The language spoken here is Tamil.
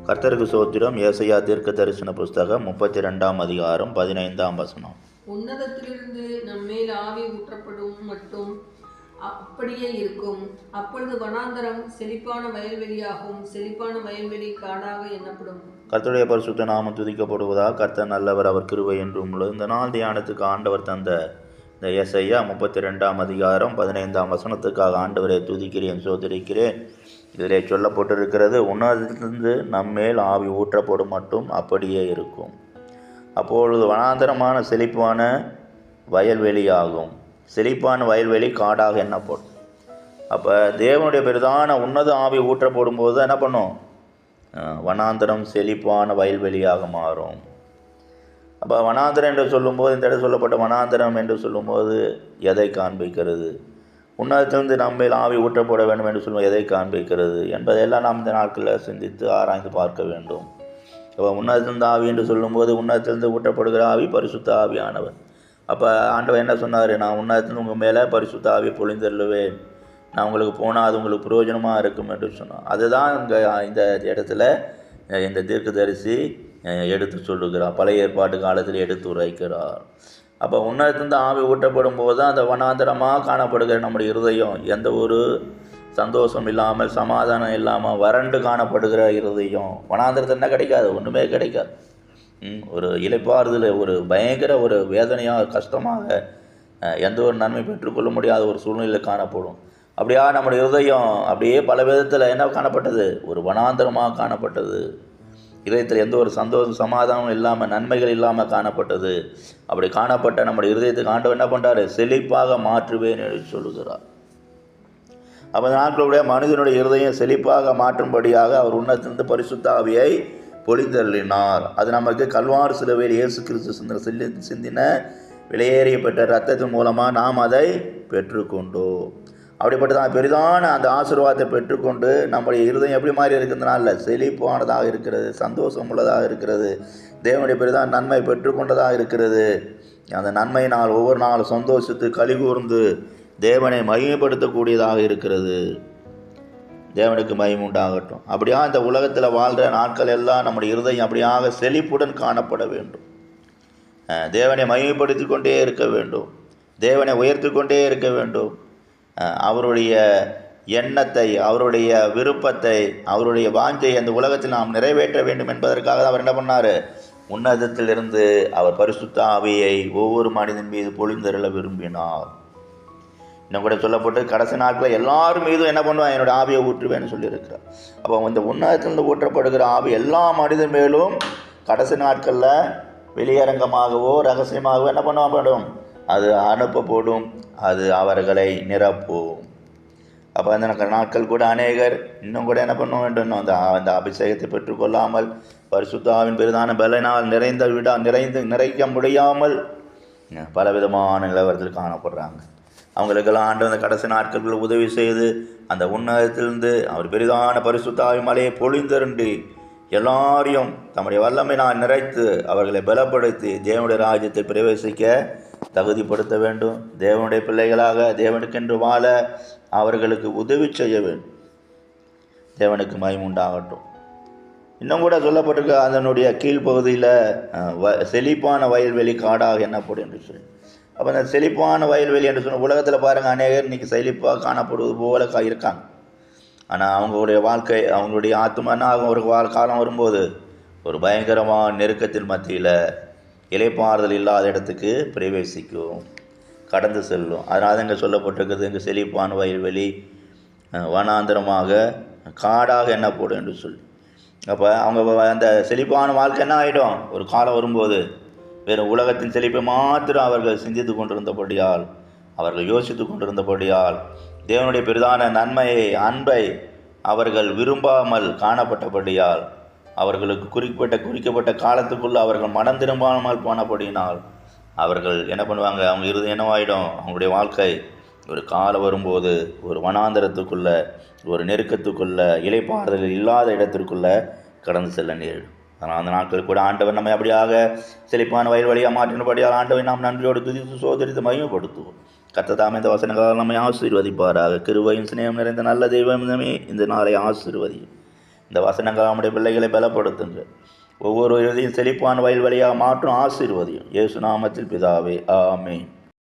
கர்த்தருக்கு சோத்திரம். ஏசாயா தீர்க்க தரிசன புஸ்தகம் 32ஆம் அதிகாரம் 15ஆம் வசனம். உன்னதத்திலிருந்து நம்மேல் ஆவி ஊற்றப்படும் மட்டும் அப்படியே இருக்கும். அப்பொழுது வனாந்தரம் செழிப்பான வயல்வெளியாகும், செழிப்பான வயல்வெளி காடாக எண்ணப்படும். கர்த்தருடைய பரிசுத்த நாமம் துதிக்கப்படுவதாக. கர்த்தர் நல்லவர், அவர் கிருபை என்றும் உள்ளது. இந்த நாள் தியானத்துக்கு ஆண்டவர் தந்த இந்த ஏசாயா 32ஆம் அதிகாரம் 15ஆம் வசனத்துக்காக ஆண்டவரை துதிக்கிறேன், சோதரிக்கிறேன். இதிலே சொல்லப்பட்டிருக்கிறது, உன்னதத்திலிருந்து நம்மேல் ஆவி ஊற்றப்படும் மட்டும் அப்படியே இருக்கும். அப்பொழுது வனாந்தரமான செழிப்பான வயல்வெளியாகும், செழிப்பான வயல்வெளி காடாக எண்ணப்படும். அப்போ தேவனுடைய பெரிதான உன்னத ஆவி ஊற்றப்படும் போது என்ன பண்ணும்? வனாந்தரம் செழிப்பான வயல்வெளியாக மாறும். அப்போ வனாந்தரம் என்று சொல்லும்போது, இந்த இடம் சொல்லப்பட்ட வனாந்தரம் என்று சொல்லும்போது எதை காண்பிக்கிறது? உன்னதத்திலிருந்து நம்மேல் ஆவி ஊற்றப்பட வேண்டும் என்று சொல்லுவோம், எதை காண்பிக்கிறது என்பதையெல்லாம் நாம் இந்த நாட்களில் சிந்தித்து ஆராய்ந்து பார்க்க வேண்டும். அப்போ உன்னதத்திலிருந்து ஆவி என்று சொல்லும்போது, உன்னதத்திலிருந்து ஊற்றப்படுகிற ஆவி பரிசுத்த ஆவியானவர். அப்போ ஆண்டவர் என்ன சொன்னார்? நான் உன்னதத்திலிருந்து உங்கள் மேலே பரிசுத்த ஆவி பொழிந்தருளுவேன், நான் உங்களுக்கு போனால் அது உங்களுக்கு பிரயோஜனமாக இருக்கும் என்று சொன்னான். அதுதான் இங்கே இந்த இடத்துல இந்த தீர்க்கதரிசி எடுத்து சொல்லுகிறார், பழைய ஏற்பாட்டு காலத்தில் எடுத்து உரைக்கிறார். அப்போ உன்னதத்திலிருந்து ஆவி ஊற்றப்படும் போது தான் அந்த வனாந்தரமாக காணப்படுகிற நம்முடைய இருதயம், எந்த ஒரு சந்தோஷம் இல்லாமல் சமாதானம் இல்லாமல் வறண்டு காணப்படுகிற இருதயம், வனாந்தரத்தில் என்ன கிடைக்காது? ஒன்றுமே கிடைக்காது. ஒரு இளைப்பாறுதல், ஒரு பயங்கர ஒரு வேதனையாக கஷ்டமாக எந்த ஒரு நன்மை பெற்றுக்கொள்ள முடியாத ஒரு சூழ்நிலையில் காணப்படும். அப்படியா நம்முடைய இருதயம் அப்படியே பல விதத்தில் என்ன காணப்பட்டது? ஒரு வனாந்தரமாக காணப்பட்டது. இதயத்தில் எந்த ஒரு சந்தோஷம் சமாதானம் இல்லாமல் நன்மைகள் இல்லாமல் காணப்பட்டது. அப்படி காணப்பட்ட நம்முடைய இருதயத்துக்கு ஆண்டவர் என்ன பண்ணுறாரு? செழிப்பாக மாற்றுவேன் என்று சொல்லுகிறார். அப்போ அந்த நாட்களுடைய மனிதனுடைய இருதயம் செழிப்பாக மாற்றும்படியாக அவர் உன்னதத்திலிருந்து பரிசுத்த ஆவியை பொழிந்தருளினார். அது நமக்கு கல்வார் சிலுவையில் இயேசு கிறிஸ்து சிந்தின விலையேறியப்பட்ட இரத்தத்தின் மூலமாக நாம் அதை பெற்றுக்கொண்டோம். அப்படிப்பட்டதான் பெரிதான அந்த ஆசீர்வாதத்தை பெற்றுக்கொண்டு நம்முடைய இருதயம் எப்படி மாதிரி இருக்கிறதுனால செழிப்பானதாக இருக்கிறது, சந்தோஷம் உள்ளதாக இருக்கிறது, தேவனுடைய பெரிதான நன்மை பெற்றுக்கொண்டதாக இருக்கிறது. அந்த நன்மையினால் ஒவ்வொரு நாளும் சந்தோஷத்து கலிகூர்ந்து தேவனை மகிமைப்படுத்தக்கூடியதாக இருக்கிறது. தேவனுக்கு மகிமை உண்டாகட்டும். அப்படியா இந்த உலகத்தில் வாழ்கிற நாட்கள் எல்லாம் நம்முடைய இருதயம் அப்படியாக செழிப்புடன் காணப்பட வேண்டும். தேவனை மகிமைப்படுத்தி கொண்டே இருக்க வேண்டும், தேவனை உயர்த்தி கொண்டே இருக்க வேண்டும். அவருடைய எண்ணத்தை, அவருடைய விருப்பத்தை, அவருடைய வாஞ்சை அந்த உலகத்தில் நாம் நிறைவேற்ற வேண்டும் என்பதற்காக அவர் என்ன பண்ணார்? உன்னதத்திலிருந்து அவர் பரிசுத்த ஆவியை ஒவ்வொரு மனிதன் மீது பொழிந்தருள விரும்பினார். இன்னும் கூட சொல்லப்பட்டு கடைசி நாட்களில் எல்லாரும் மீதும் என்ன பண்ணுவான்? என்னுடைய ஆவியை ஊற்றுவேன்னு சொல்லியிருக்கிறார். அப்போ இந்த உன்னதத்திலிருந்து ஊற்றப்படுகிற ஆவி எல்லா மனிதன் மேலும் கடைசி நாட்களில் வெளியரங்கமாகவோ ரகசியமாகவோ என்ன பண்ண அது அனுப்பப்படும், அது அவர்களை நிரப்பும். அப்போ அந்த நாட்கள் கூட அநேகர் இன்னும் கூட என்ன பண்ண வேண்டும்? அந்த அபிஷேகத்தை பெற்றுக்கொள்ளாமல் பரிசுத்த ஆவியின் பெரிதான பலனால் நிறைக்க முடியாமல் பலவிதமான நிலவரத்தில் காணப்படுறாங்க. அவங்களுக்கெல்லாம் ஆண்டு அந்த கடைசி நாட்களில் உதவி செய்து அந்த உன்னதத்திலிருந்து அவர் பெரிதான பரிசுத்த ஆவி மலையை பொழிந்தருண்டி எல்லாரையும் தம்முடைய வல்லமையினால் நிறைத்து அவர்களை பலப்படுத்தி தேவனுடைய ராஜ்யத்தை பிரவேசிக்க தகுதிப்படுத்த வேண்டும். தேவனுடைய பிள்ளைகளாக தேவனுக்கென்று வாழ அவர்களுக்கு உதவி செய்ய வேண்டும். தேவனுக்கு மகிமை உண்டாகட்டும். இன்னும் கூட சொல்லப்பட்டிருக்க அதனுடைய கீழ்ப்பகுதியில் செழிப்பான வயல்வெளி காடாக எண்ணப்படும் என்று சொல்லி. அப்போ அந்த செழிப்பான வயல்வெளி என்று சொன்ன உலகத்தில் பாருங்கள், அநேகர் இன்றைக்கி செழிப்பாக காணப்படுவது போல இருக்காங்க. ஆனால் அவங்களுடைய வாழ்க்கை, அவங்களுடைய ஆத்மானா ஒரு காலம் வரும்போது ஒரு பயங்கரமான நெருக்கத்தின் மத்தியில் இளைப்பாறுதல் இல்லாத இடத்துக்கு பிரவேசிக்கும், கடந்து செல்லும். அதனால் இங்கே சொல்லப்பட்டிருக்கிறது, இங்கே செழிப்பான வயல்வெளி வனாந்தரமாக காடாக எண்ணப்படும் என்று சொல்லி. அப்போ அவங்க அந்த செழிப்பான வாழ்க்கை என்ன ஆகிடும்? ஒரு காலம் வரும்போது வேறு உலகத்தின் செழிப்பை மாத்திரம் அவர்கள் சிந்தித்து கொண்டிருந்தபடியால், அவர்கள் யோசித்து கொண்டிருந்தபடியால், தேவனுடைய பெரிதான நன்மையை அன்பை அவர்கள் விரும்பாமல் காணப்பட்டபடியால், அவர்களுக்கு குறிக்கப்பட்ட காலத்துக்குள்ளே அவர்கள் மனம் திரும்பாமல் போனபடியினால் அவர்கள் என்ன பண்ணுவாங்க? அவங்க இருதயம் என்னவாயிடும்? அவங்களுடைய வாழ்க்கை ஒரு காலம் வரும்போது ஒரு வனாந்தரத்துக்குள்ளே, ஒரு நெருக்கத்துக்குள்ளே, இளைப்பாறுதல் இல்லாத இடத்திற்குள்ளே கடந்து செல்ல நேரிடும். ஆனால் அந்த நாட்கள் கூட ஆண்டவர் நம்மை அப்படியாக செழிப்பான வயல்வெளியாக மாற்றினபடியால் ஆண்டவை நாம் நன்றியோடு துதித்து சோதரித்து மகிமைப்படுத்துவோம். கர்த்தர் இந்த வசனங்களால் நம்மை ஆசீர்வதிப்பாராக. கிருபையும் சிநேகம் நிறைந்த நல்ல தெய்வமே இந்த நாளை ஆசீர்வதியும். இந்த வசனங்கள் நம்முடைய பிள்ளைகளை பலப்படுத்துங்க. ஒவ்வொரு இறுதியும் செழிப்பான வயல்வெளியாக மாற்றும் ஆசீர்வதியும். இயேசு நாமத்தில் பிதாவே, ஆமென்.